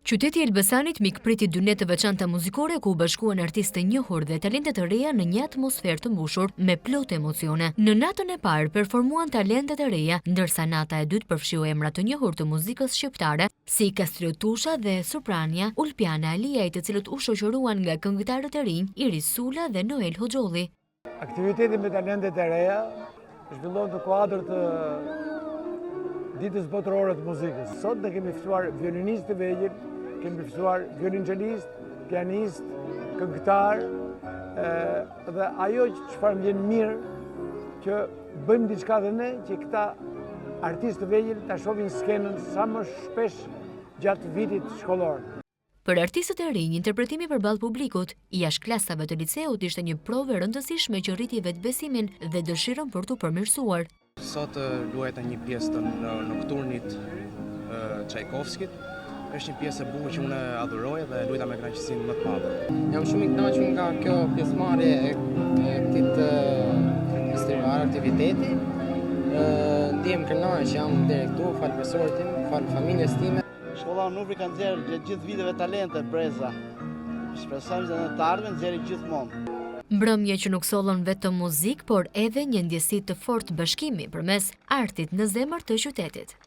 Qyteti i Elbasanit mikpriti dy net të veçanta muzikore ku u bashkuan artistë të njohur dhe talente të reja në një atmosferë të mbushur me plot emocione. Në natën e parë performuan talentet e reja, ndërsa nata e dytë përfshiu emra të njohur të muzikës shqiptare, si Kastrio Tusha dhe Soprania, Ulpiana Aliaj, të cilët u shoqëruan nga këngëtarët e rinj Iris Sula dhe Noel Hoxholli. Aktiviteti me talentet e reja zhvillohet në kuadër të ditës botërore të muzikës. Sot ne kemi ftuar violinistë të vegjël, kemi ftuar violoncelist, pianist, këngëtar, dhe ajo çfarë vjen mirë që bëjmë diçka dhe ne që këta artistë të vegjël ta shohin skenën sa më shpesh gjatë vitit shkollor. Për artistët e rinj, interpretimi përballë publikut jashtë klasave të liceut ishte një provë e rëndësishme që rriti vetbesimin dhe dëshirën për t'u përmirësuar. Sot luajta një pjesë të Nokturnit Çajkovskit. Është një pjesë e bukur që unë adhuroj dhe luajta me kënaqësinë më të madhe. Jam shumë i kënaqur nga kjo pjesëmarrje e këtij festival aktiviteti. Ndihem kënaq që jam deri këtu, fal profesorit tim, fal familjes time. Shkolla Nufri ka nxjerrë gjatë gjithë viteve talente breza. Shpresojmë se në të ardhmen nxjerrë gjithmonë. Mbrëmje që nuk sollën vetëm muzikë, por edhe një ndjesi të fortë bashkimi përmes artit në zemër të qytetit.